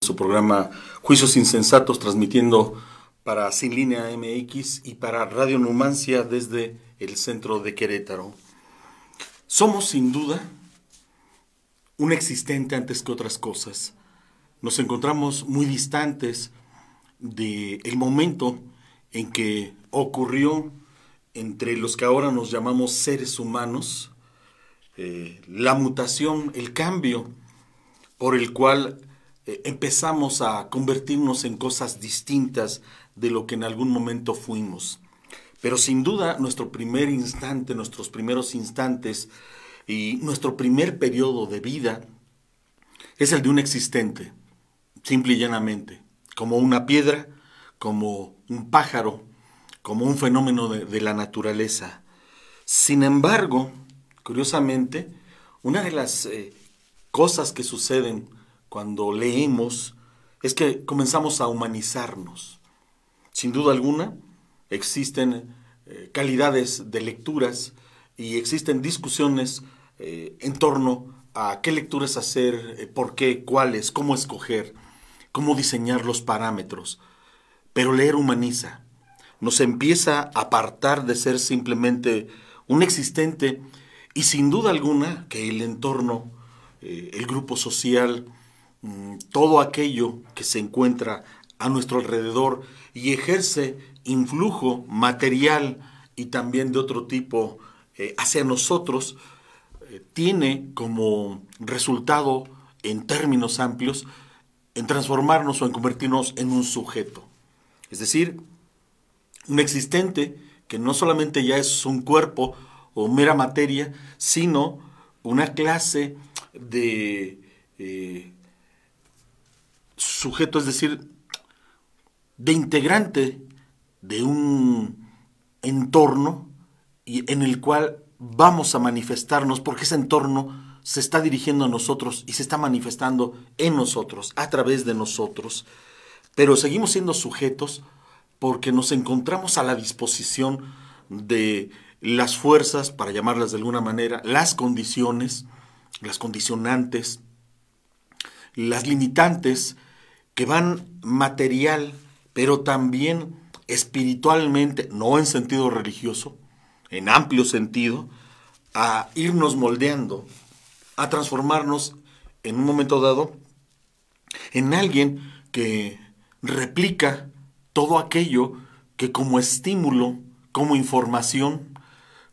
Su programa Juicios Insensatos, transmitiendo para Sin Línea MX y para Radio Numancia desde el centro de Querétaro. Somos sin duda un existente antes que otras cosas. Nos encontramos muy distantes del momento en que ocurrió entre los que ahora nos llamamos seres humanos la mutación, el cambio por el cual empezamos a convertirnos en cosas distintas de lo que en algún momento fuimos. Pero sin duda nuestro primer instante, nuestros primeros instantes y nuestro primer periodo de vida es el de un existente, simple y llanamente, como una piedra, como un pájaro, como un fenómeno de la naturaleza. Sin embargo, curiosamente, una de las cosas que suceden cuando leemos es que comenzamos a humanizarnos. Sin duda alguna, existen calidades de lecturas y existen discusiones en torno a qué lecturas hacer, por qué, cuáles, cómo escoger, cómo diseñar los parámetros. Pero leer humaniza, nos empieza a apartar de ser simplemente un existente y sin duda alguna que el entorno, el grupo social, todo aquello que se encuentra a nuestro alrededor y ejerce influjo material y también de otro tipo hacia nosotros, tiene como resultado, en términos amplios, en transformarnos o en convertirnos en un sujeto. Es decir, un existente que no solamente ya es un cuerpo o mera materia, sino una clase de sujeto, es decir, de integrante de un entorno y en el cual vamos a manifestarnos porque ese entorno se está dirigiendo a nosotros y se está manifestando en nosotros, a través de nosotros. Pero seguimos siendo sujetos porque nos encontramos a la disposición de las fuerzas, para llamarlas de alguna manera, las condiciones, las condicionantes, las limitantes que van material, pero también espiritualmente, no en sentido religioso, en amplio sentido, a irnos moldeando, a transformarnos en un momento dado en alguien que replica todo aquello que como estímulo, como información,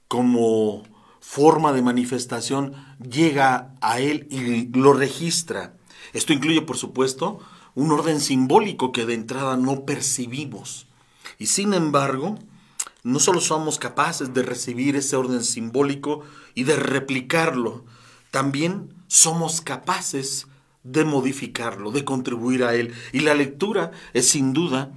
como forma de manifestación llega a él y lo registra. Esto incluye, por supuesto, un orden simbólico que de entrada no percibimos. Y sin embargo, no solo somos capaces de recibir ese orden simbólico y de replicarlo, también somos capaces de modificarlo, de contribuir a él. Y la lectura es sin duda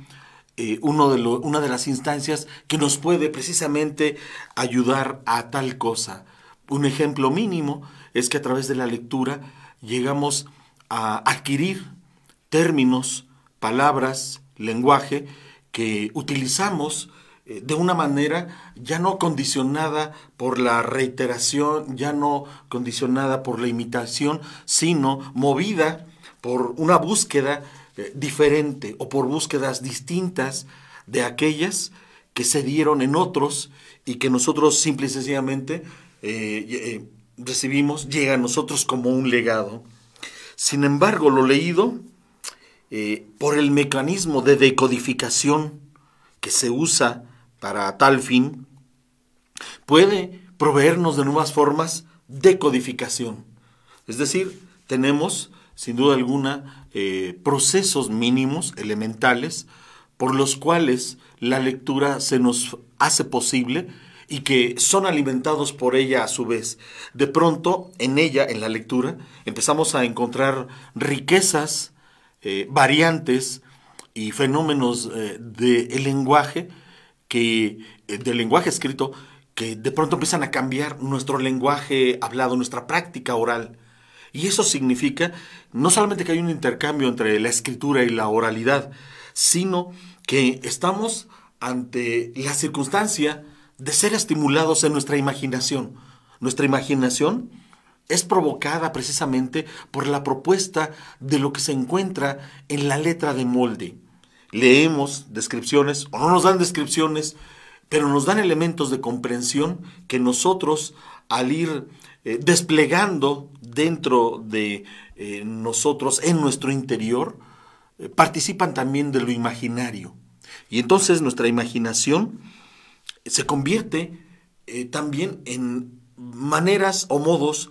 una de las instancias que nos puede precisamente ayudar a tal cosa. Un ejemplo mínimo es que a través de la lectura llegamos a adquirir términos, palabras, lenguaje que utilizamos de una manera ya no condicionada por la reiteración, ya no condicionada por la imitación, sino movida por una búsqueda diferente o por búsquedas distintas de aquellas que se dieron en otros y que nosotros simple y sencillamente recibimos, llega a nosotros como un legado. Sin embargo, lo leído, por el mecanismo de decodificación que se usa para tal fin, puede proveernos de nuevas formas de codificación. Es decir, tenemos, sin duda alguna, procesos mínimos, elementales, por los cuales la lectura se nos hace posible y que son alimentados por ella a su vez. De pronto, en ella, en la lectura, empezamos a encontrar riquezas, variantes y fenómenos del lenguaje, del lenguaje escrito, que de pronto empiezan a cambiar nuestro lenguaje hablado, nuestra práctica oral. Y eso significa no solamente que hay un intercambio entre la escritura y la oralidad, sino que estamos ante la circunstancia de ser estimulados en nuestra imaginación. Nuestra imaginación es provocada precisamente por la propuesta de lo que se encuentra en la letra de molde. Leemos descripciones o no nos dan descripciones, pero nos dan elementos de comprensión que nosotros, al ir desplegando dentro de nosotros, en nuestro interior, participan también de lo imaginario. Y entonces nuestra imaginación se convierte también en maneras o modos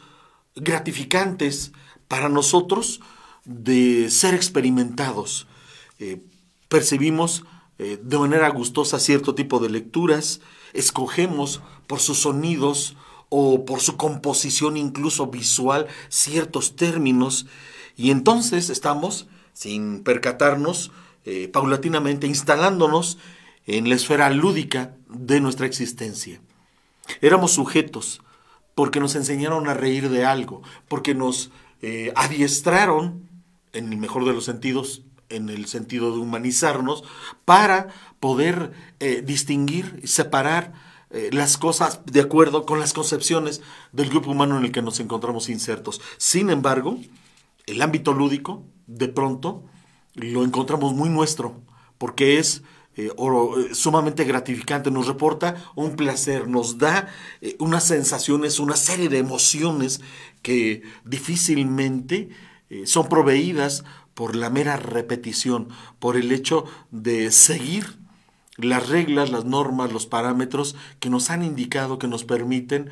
gratificantes para nosotros de ser experimentados. Percibimos de manera gustosa cierto tipo de lecturas, escogemos por sus sonidos o por su composición incluso visual ciertos términos, y entonces estamos, sin percatarnos, paulatinamente instalándonos en la esfera lúdica de nuestra existencia. Éramos sujetos porque nos enseñaron a reír de algo, porque nos adiestraron, en el mejor de los sentidos, en el sentido de humanizarnos, para poder distinguir y separar las cosas de acuerdo con las concepciones del grupo humano en el que nos encontramos insertos. Sin embargo, el ámbito lúdico, de pronto, lo encontramos muy nuestro, porque es sumamente gratificante, nos reporta un placer, nos da unas sensaciones, una serie de emociones que difícilmente son proveídas por la mera repetición, por el hecho de seguir las reglas, las normas, los parámetros que nos han indicado, que nos permiten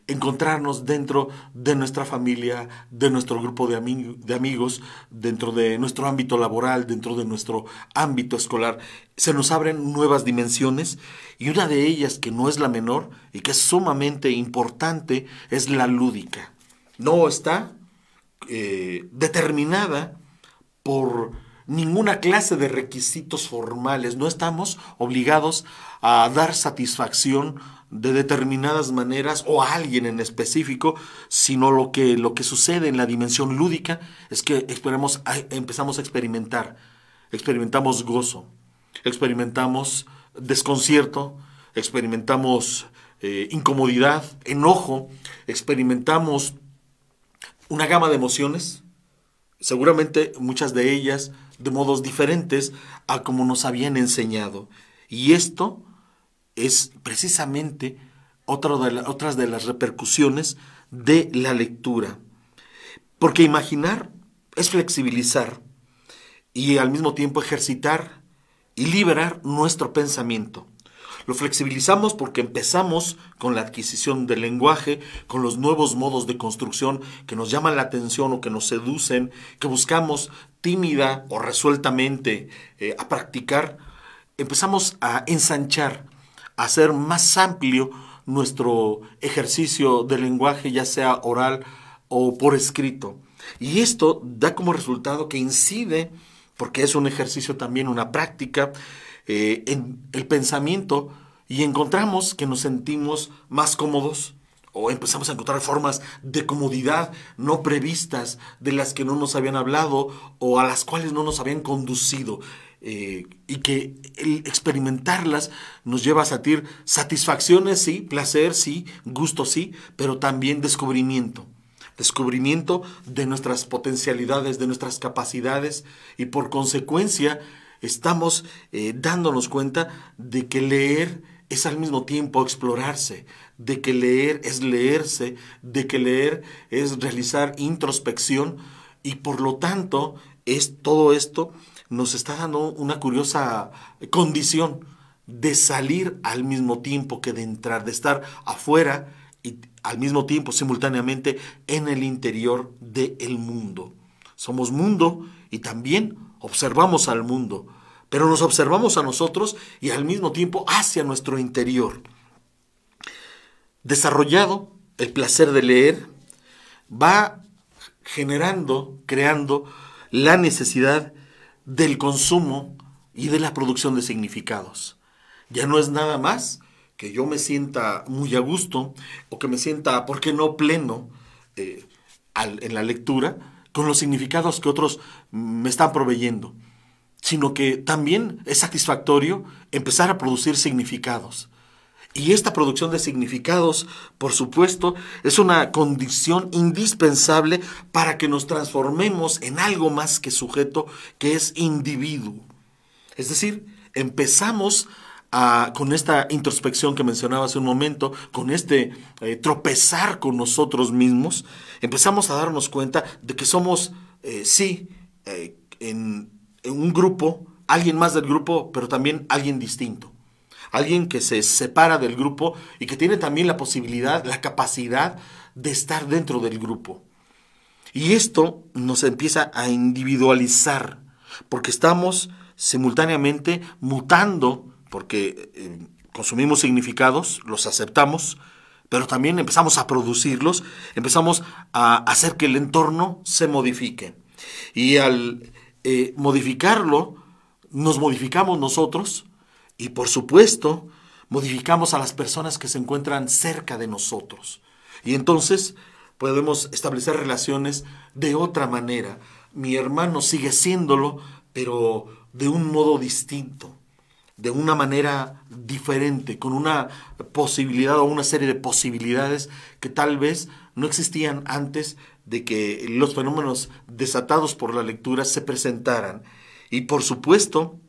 encontrarnos dentro de nuestra familia, de nuestro grupo de amigos, dentro de nuestro ámbito laboral, dentro de nuestro ámbito escolar. Se nos abren nuevas dimensiones, y una de ellas, que no es la menor y que es sumamente importante, es la lúdica. No está determinada por ninguna clase de requisitos formales. No estamos obligados a dar satisfacción de determinadas maneras o a alguien en específico, sino lo que sucede en la dimensión lúdica es que empezamos a experimentar. Experimentamos gozo, experimentamos desconcierto, experimentamos incomodidad, enojo, experimentamos una gama de emociones, seguramente muchas de ellas de modos diferentes a como nos habían enseñado. Y esto es precisamente otras de las repercusiones de la lectura. Porque imaginar es flexibilizar y al mismo tiempo ejercitar y liberar nuestro pensamiento. Lo flexibilizamos porque empezamos con la adquisición del lenguaje, con los nuevos modos de construcción que nos llaman la atención o que nos seducen, que buscamos tímida o resueltamente a practicar. Empezamos a ensanchar, a hacer más amplio nuestro ejercicio de lenguaje, ya sea oral o por escrito. Y esto da como resultado que incide, porque es un ejercicio también, una práctica, en el pensamiento, y encontramos que nos sentimos más cómodos, o empezamos a encontrar formas de comodidad no previstas, de las que no nos habían hablado o a las cuales no nos habían conducido, y que el experimentarlas nos lleva a sentir satisfacciones, sí, placer, sí, gusto, sí, pero también descubrimiento de nuestras potencialidades, de nuestras capacidades, y por consecuencia estamos dándonos cuenta de que leer es al mismo tiempo explorarse, de que leer es leerse, de que leer es realizar introspección, y por lo tanto todo esto nos está dando una curiosa condición de salir al mismo tiempo que de entrar, de estar afuera y al mismo tiempo, simultáneamente, en el interior del mundo. Somos mundo y también observamos al mundo, pero nos observamos a nosotros y al mismo tiempo hacia nuestro interior. Desarrollado el placer de leer, va creando la necesidad del consumo y de la producción de significados. Ya no es nada más que yo me sienta muy a gusto o que me sienta, ¿por qué no?, pleno en la lectura con los significados que otros me están proveyendo, sino que también es satisfactorio empezar a producir significados. Y esta producción de significados, por supuesto, es una condición indispensable para que nos transformemos en algo más que sujeto, que es individuo. Es decir, empezamos con esta introspección que mencionaba hace un momento, con este tropezar con nosotros mismos, empezamos a darnos cuenta de que somos, en un grupo, alguien más del grupo, pero también alguien distinto. Alguien que se separa del grupo y que tiene también la posibilidad, la capacidad de estar dentro del grupo. Y esto nos empieza a individualizar, porque estamos simultáneamente mutando, porque consumimos significados, los aceptamos, pero también empezamos a producirlos, empezamos a hacer que el entorno se modifique. Y al modificarlo, nos modificamos nosotros y, por supuesto, modificamos a las personas que se encuentran cerca de nosotros. Y entonces podemos establecer relaciones de otra manera. Mi hermano sigue siéndolo, pero de un modo distinto, de una manera diferente, con una posibilidad o una serie de posibilidades que tal vez no existían antes de que los fenómenos desatados por la lectura se presentaran. Y por supuesto,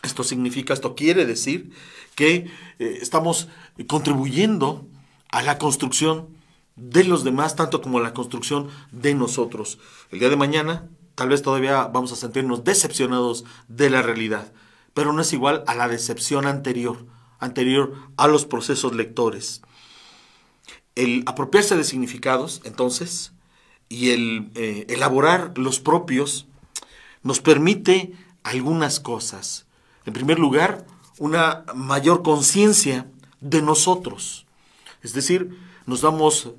esto quiere decir que estamos contribuyendo a la construcción de los demás, tanto como a la construcción de nosotros. El día de mañana, tal vez todavía vamos a sentirnos decepcionados de la realidad, pero no es igual a la decepción anterior a los procesos lectores. El apropiarse de significados, entonces, y el elaborar los propios, nos permite algunas cosas. En primer lugar, una mayor conciencia de nosotros. Es decir, nos damos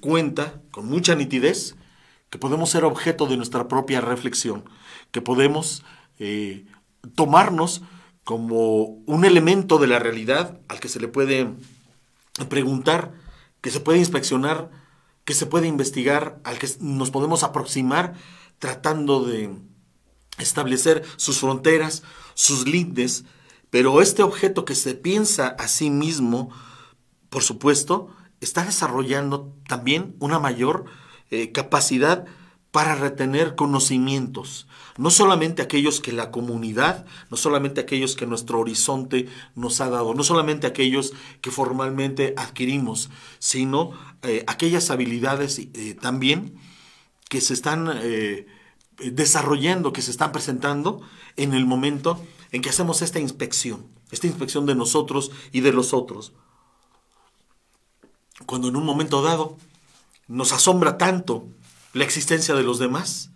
cuenta con mucha nitidez que podemos ser objeto de nuestra propia reflexión, que podemos tomarnos como un elemento de la realidad al que se le puede preguntar, que se puede inspeccionar, que se puede investigar, al que nos podemos aproximar tratando de establecer sus fronteras, sus lindes, pero este objeto que se piensa a sí mismo, por supuesto, está desarrollando también una mayor capacidad para retener conocimientos, no solamente aquellos que la comunidad, no solamente aquellos que nuestro horizonte nos ha dado, no solamente aquellos que formalmente adquirimos, sino aquellas habilidades también que se están desarrollando, que se están presentando en el momento en que hacemos esta inspección de nosotros y de los otros. Cuando en un momento dado nos asombra tanto la existencia de los demás,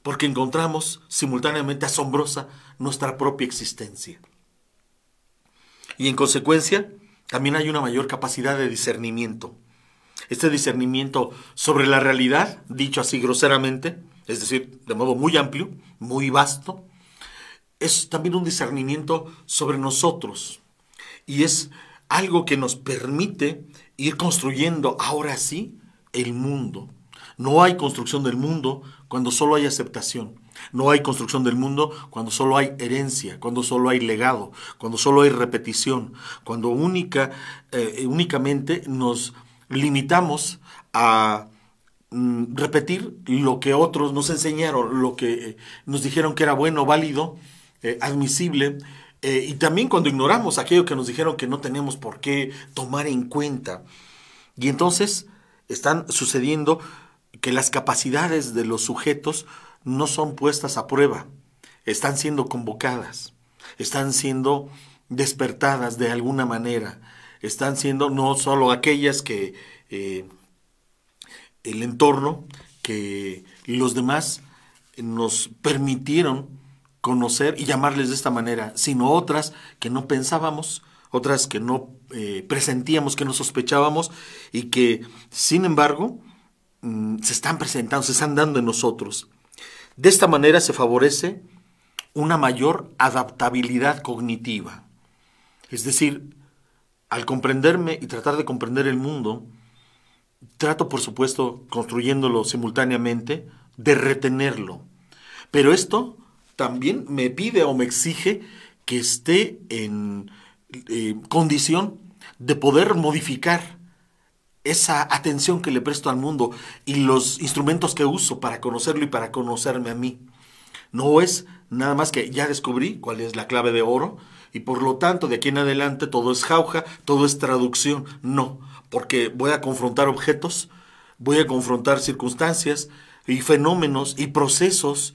porque encontramos simultáneamente asombrosa nuestra propia existencia. Y en consecuencia, también hay una mayor capacidad de discernimiento. Este discernimiento sobre la realidad, dicho así groseramente, es decir, de modo muy amplio, muy vasto, es también un discernimiento sobre nosotros. Y es algo que nos permite ir construyendo ahora sí el mundo. No hay construcción del mundo cuando solo hay aceptación. No hay construcción del mundo cuando solo hay herencia, cuando solo hay legado, cuando solo hay repetición, cuando únicamente nos limitamos a repetir lo que otros nos enseñaron, lo que nos dijeron que era bueno, válido, admisible, y también cuando ignoramos aquello que nos dijeron que no tenemos por qué tomar en cuenta. Y entonces están sucediendo que las capacidades de los sujetos no son puestas a prueba, están siendo convocadas, están siendo despertadas de alguna manera, están siendo no solo aquellas que el entorno, que los demás nos permitieron conocer y llamarles de esta manera, sino otras que no pensábamos, otras que no presentíamos, que no sospechábamos y que, sin embargo, se están presentando, se están dando en nosotros. De esta manera se favorece una mayor adaptabilidad cognitiva. Es decir, al comprenderme y tratar de comprender el mundo, trato, por supuesto, construyéndolo simultáneamente, de retenerlo. Pero esto también me pide o me exige que esté en condición de poder modificar esa atención que le presto al mundo y los instrumentos que uso para conocerlo y para conocerme a mí. No es nada más que ya descubrí cuál es la clave de oro y por lo tanto de aquí en adelante todo es jauja, todo es traducción. No, porque voy a confrontar objetos, voy a confrontar circunstancias y fenómenos y procesos,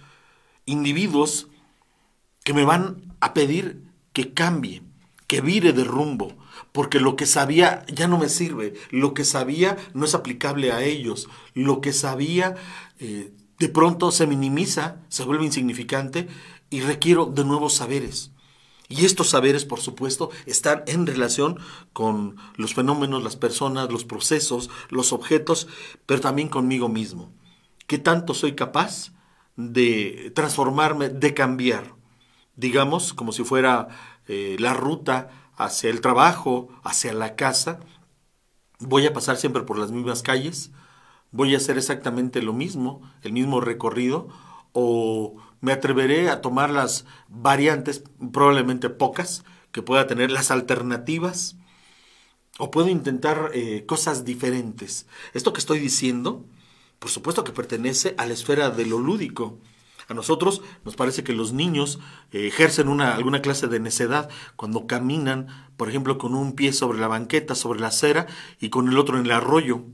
individuos que me van a pedir que cambie, que vire de rumbo, porque lo que sabía ya no me sirve, lo que sabía no es aplicable a ellos, lo que sabía de pronto se minimiza, se vuelve insignificante y requiero de nuevos saberes. Y estos saberes, por supuesto, están en relación con los fenómenos, las personas, los procesos, los objetos, pero también conmigo mismo. ¿Qué tanto soy capaz de transformarme, de cambiar? Digamos, como si fuera la ruta hacia el trabajo, hacia la casa. Voy a pasar siempre por las mismas calles, voy a hacer exactamente lo mismo, el mismo recorrido, o me atreveré a tomar las variantes, probablemente pocas, que pueda tener, las alternativas, o puedo intentar cosas diferentes. Esto que estoy diciendo, por supuesto que pertenece a la esfera de lo lúdico. A nosotros nos parece que los niños ejercen alguna clase de necedad cuando caminan, por ejemplo, con un pie sobre la banqueta, sobre la acera, y con el otro en el arroyo.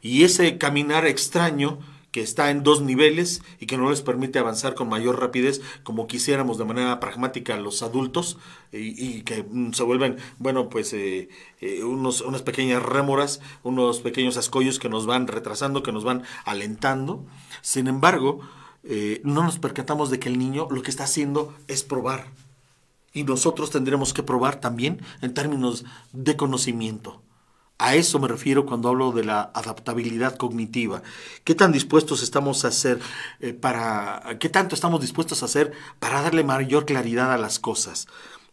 Y ese caminar extraño que está en dos niveles y que no les permite avanzar con mayor rapidez como quisiéramos de manera pragmática los adultos y que se vuelven, bueno, pues unas pequeñas rémoras, unos pequeños escollos que nos van retrasando, que nos van alentando. Sin embargo, no nos percatamos de que el niño lo que está haciendo es probar. Y nosotros tendremos que probar también en términos de conocimiento. A eso me refiero cuando hablo de la adaptabilidad cognitiva. ¿Qué tan dispuestos estamos a hacer qué tanto estamos dispuestos a hacer para darle mayor claridad a las cosas,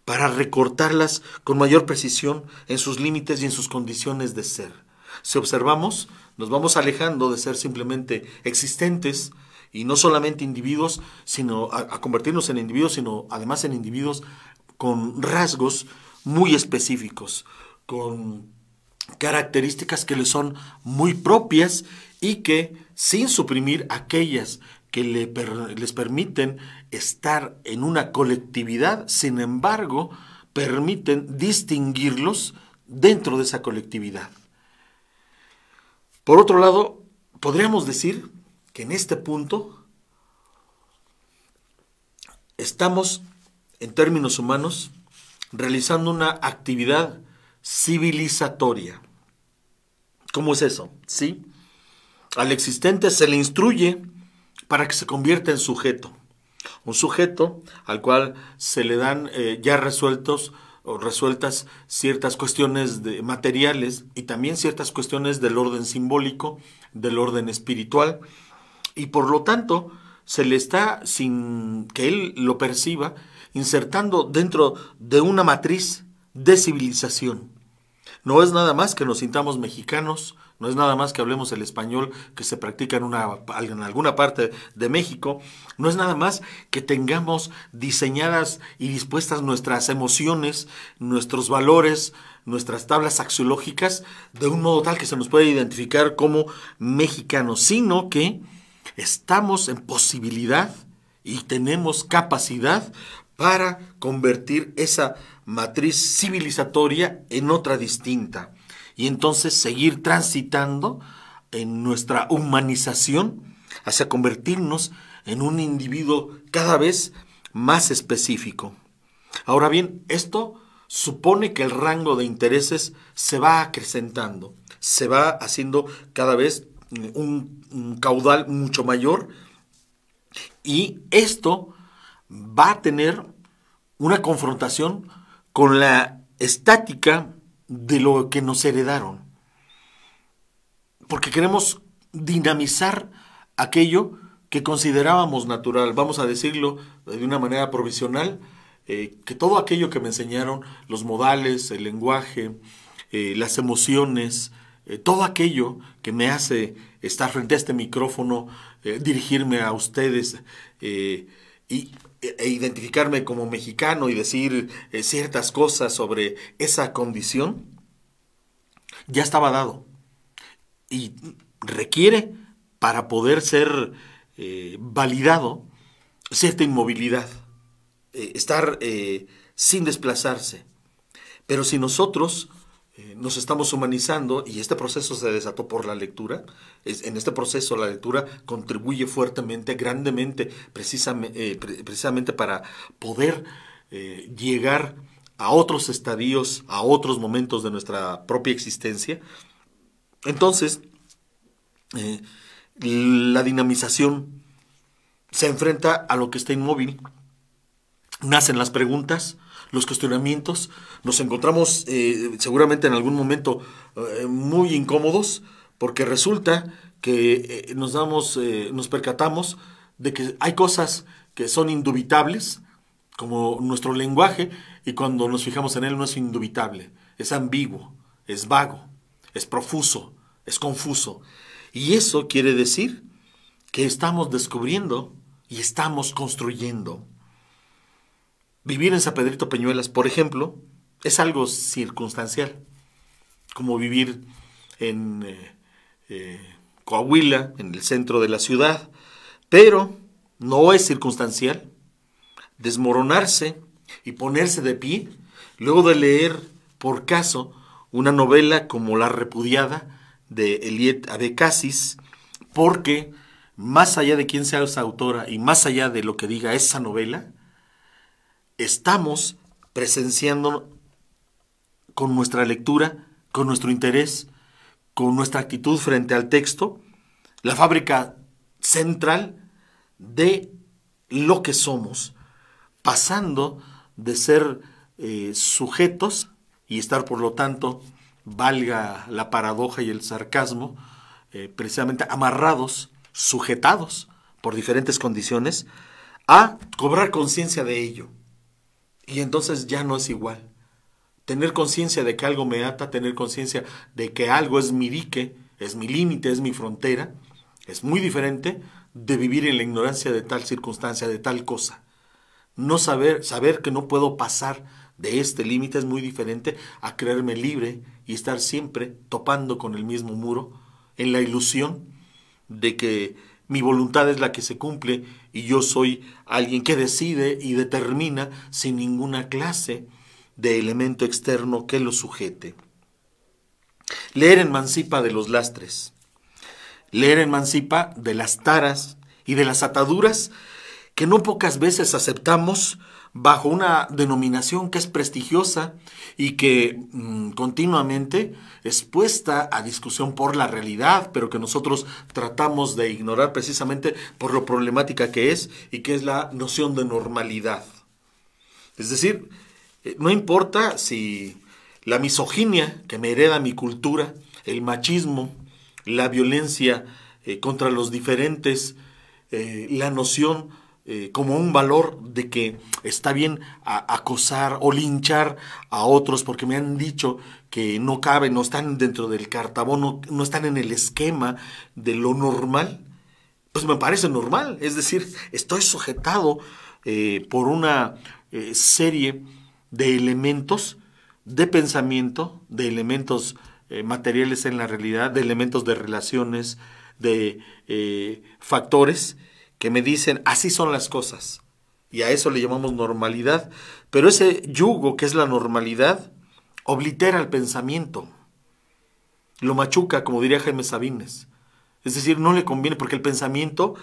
para recortarlas con mayor precisión en sus límites y en sus condiciones de ser? Si observamos, nos vamos alejando de ser simplemente existentes y no solamente individuos, sino a convertirnos en individuos, sino además en individuos con rasgos muy específicos, con características que les son muy propias y que, sin suprimir aquellas que les permiten estar en una colectividad, sin embargo, permiten distinguirlos dentro de esa colectividad. Por otro lado, podríamos decir que en este punto estamos, en términos humanos, realizando una actividad civilizatoria. ¿Cómo es eso? ¿Sí? Al existente se le instruye para que se convierta en sujeto. Un sujeto al cual se le dan ya resueltos o resueltas ciertas cuestiones materiales y también ciertas cuestiones del orden simbólico, del orden espiritual, y por lo tanto se le está, sin que él lo perciba, insertando dentro de una matriz de civilización. No es nada más que nos sintamos mexicanos, no es nada más que hablemos el español que se practica en alguna parte de México, no es nada más que tengamos diseñadas y dispuestas nuestras emociones, nuestros valores, nuestras tablas axiológicas de un modo tal que se nos puede identificar como mexicanos, sino que estamos en posibilidad y tenemos capacidad para convertir esa matriz civilizatoria en otra distinta y entonces seguir transitando en nuestra humanización hacia convertirnos en un individuo cada vez más específico. Ahora bien, esto supone que el rango de intereses se va acrecentando, se va haciendo cada vez un caudal mucho mayor y esto va a tener una confrontación con la estática de lo que nos heredaron. Porque queremos dinamizar aquello que considerábamos natural, vamos a decirlo de una manera provisional, que todo aquello que me enseñaron, los modales, el lenguaje, las emociones, todo aquello que me hace estar frente a este micrófono, dirigirme a ustedes e identificarme como mexicano y decir ciertas cosas sobre esa condición, ya estaba dado y requiere, para poder ser validado, cierta inmovilidad, estar sin desplazarse. Pero si nosotros nos estamos humanizando, y este proceso se desató por la lectura, en este proceso la lectura contribuye fuertemente, grandemente, precisamente para poder llegar a otros estadios, a otros momentos de nuestra propia existencia. Entonces, la dinamización se enfrenta a lo que está inmóvil. Nacen las preguntas, los cuestionamientos. Nos encontramos seguramente en algún momento muy incómodos, porque resulta que nos percatamos de que hay cosas que son indubitables, como nuestro lenguaje, y cuando nos fijamos en él no es indubitable, es ambiguo, es vago, es profuso, es confuso. Y eso quiere decir que estamos descubriendo y estamos construyendo. Vivir en San Pedrito Peñuelas, por ejemplo, es algo circunstancial, como vivir en Coahuila, en el centro de la ciudad, pero no es circunstancial desmoronarse y ponerse de pie luego de leer, por caso, una novela como La repudiada de Eliette Abecassis, porque más allá de quién sea esa autora y más allá de lo que diga esa novela, estamos presenciando con nuestra lectura, con nuestro interés, con nuestra actitud frente al texto, la fábrica central de lo que somos, pasando de ser sujetos y estar, por lo tanto, valga la paradoja y el sarcasmo, precisamente amarrados, sujetados por diferentes condiciones, a cobrar conciencia de ello. Y entonces ya no es igual. Tener conciencia de que algo me ata, tener conciencia de que algo es mi dique, es mi límite, es mi frontera, es muy diferente de vivir en la ignorancia de tal circunstancia, de tal cosa. No saber que no puedo pasar de este límite es muy diferente a creerme libre y estar siempre topando con el mismo muro, en la ilusión de que mi voluntad es la que se cumple y yo soy alguien que decide y determina sin ninguna clase de elemento externo que lo sujete. Leer emancipa de los lastres. Leer emancipa de las taras y de las ataduras que no pocas veces aceptamos bajo una denominación que es prestigiosa y que continuamente es puesta a discusión por la realidad, pero que nosotros tratamos de ignorar precisamente por lo problemática que es, y que es la noción de normalidad. Es decir, no importa si la misoginia que me hereda mi cultura, el machismo, la violencia contra los diferentes, la noción como un valor de que está bien acosar o linchar a otros porque me han dicho que no caben, no están dentro del cartabón, no están en el esquema de lo normal, pues me parece normal. Es decir, estoy sujetado por una serie de elementos de pensamiento, de elementos materiales en la realidad, de elementos de relaciones, de factores que me dicen así son las cosas, y a eso le llamamos normalidad. Pero ese yugo que es la normalidad oblitera el pensamiento, lo machuca, como diría Jaime Sabines. Es decir, no le conviene, porque el pensamiento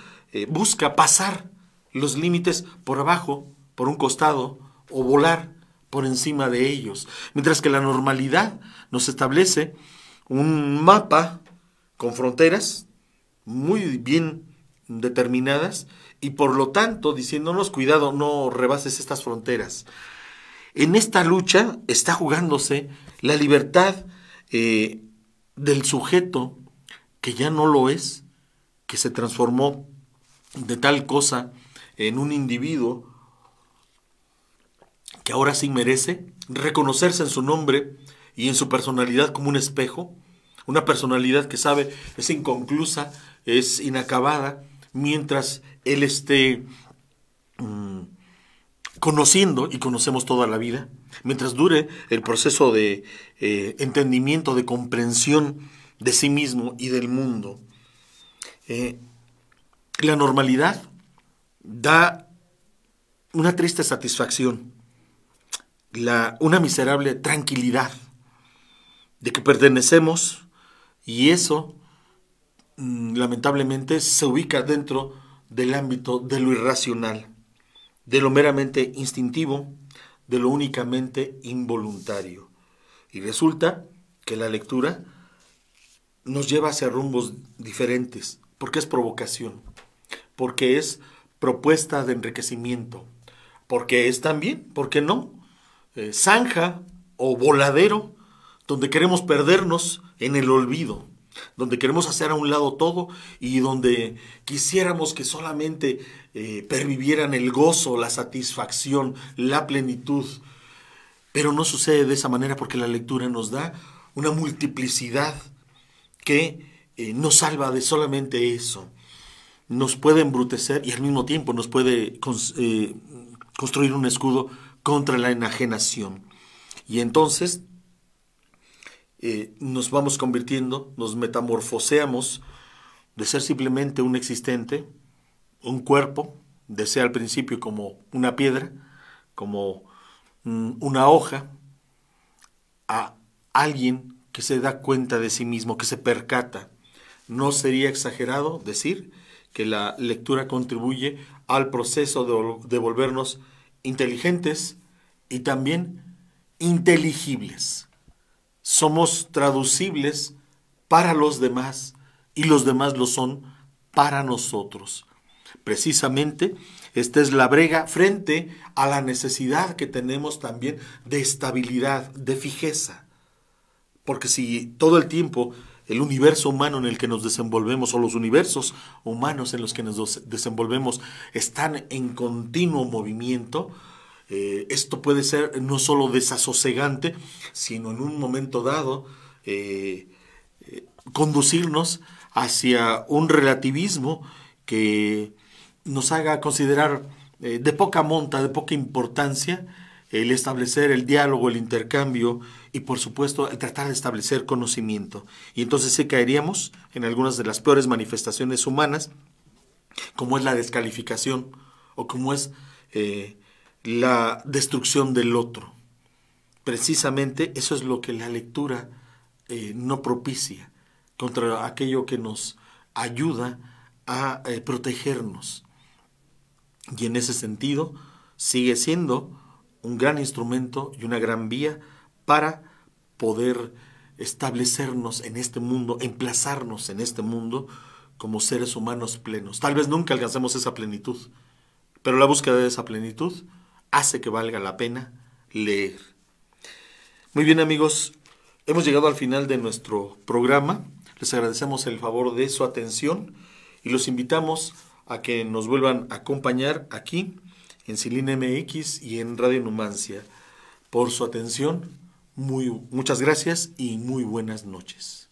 busca pasar los límites por abajo, por un costado, o volar por encima de ellos, mientras que la normalidad nos establece un mapa con fronteras muy bien determinadas, y por lo tanto diciéndonos cuidado, no rebases estas fronteras. En esta lucha está jugándose la libertad del sujeto, que ya no lo es, que se transformó de tal cosa en un individuo que ahora sí merece reconocerse en su nombre y en su personalidad como un espejo, una personalidad que sabe es inconclusa, es inacabada, mientras él esté conociendo, y conocemos toda la vida, mientras dure el proceso de entendimiento, de comprensión de sí mismo y del mundo, la normalidad da una triste satisfacción, una miserable tranquilidad de que pertenecemos, y eso lamentablemente se ubica dentro del ámbito de lo irracional, de lo meramente instintivo, de lo únicamente involuntario. Y resulta que la lectura nos lleva hacia rumbos diferentes, porque es provocación, porque es propuesta de enriquecimiento, porque es también, ¿por qué no?, zanja o voladero donde queremos perdernos en el olvido, donde queremos hacer a un lado todo y donde quisiéramos que solamente pervivieran el gozo, la satisfacción, la plenitud. Pero no sucede de esa manera, porque la lectura nos da una multiplicidad que nos salva de solamente eso. Nos puede embrutecer y al mismo tiempo nos puede construir un escudo contra la enajenación. Y entonces nos vamos convirtiendo, nos metamorfoseamos de ser simplemente un existente, un cuerpo, de ser al principio como una piedra, como una hoja, a alguien que se da cuenta de sí mismo, que se percata. No sería exagerado decir que la lectura contribuye al proceso de volvernos inteligentes y también inteligibles. Somos traducibles para los demás y los demás lo son para nosotros. Precisamente esta es la brega frente a la necesidad que tenemos también de estabilidad, de fijeza. Porque si todo el tiempo el universo humano en el que nos desenvolvemos, o los universos humanos en los que nos desenvolvemos, están en continuo movimiento, esto puede ser no solo desasosegante, sino en un momento dado conducirnos hacia un relativismo que nos haga considerar de poca monta, de poca importancia, el establecer el diálogo, el intercambio y por supuesto el tratar de establecer conocimiento. Y entonces sí caeríamos en algunas de las peores manifestaciones humanas, como es la descalificación o como es la destrucción del otro. Precisamente eso es lo que la lectura no propicia, contra aquello que nos ayuda a protegernos. Y en ese sentido sigue siendo un gran instrumento y una gran vía para poder establecernos en este mundo, emplazarnos en este mundo como seres humanos plenos. Tal vez nunca alcancemos esa plenitud, pero la búsqueda de esa plenitud hace que valga la pena leer. Muy bien, amigos, hemos llegado al final de nuestro programa. Les agradecemos el favor de su atención y los invitamos a que nos vuelvan a acompañar aquí en Sin-Línea MX y en Radio Numancia. Por su atención, muchas gracias y muy buenas noches.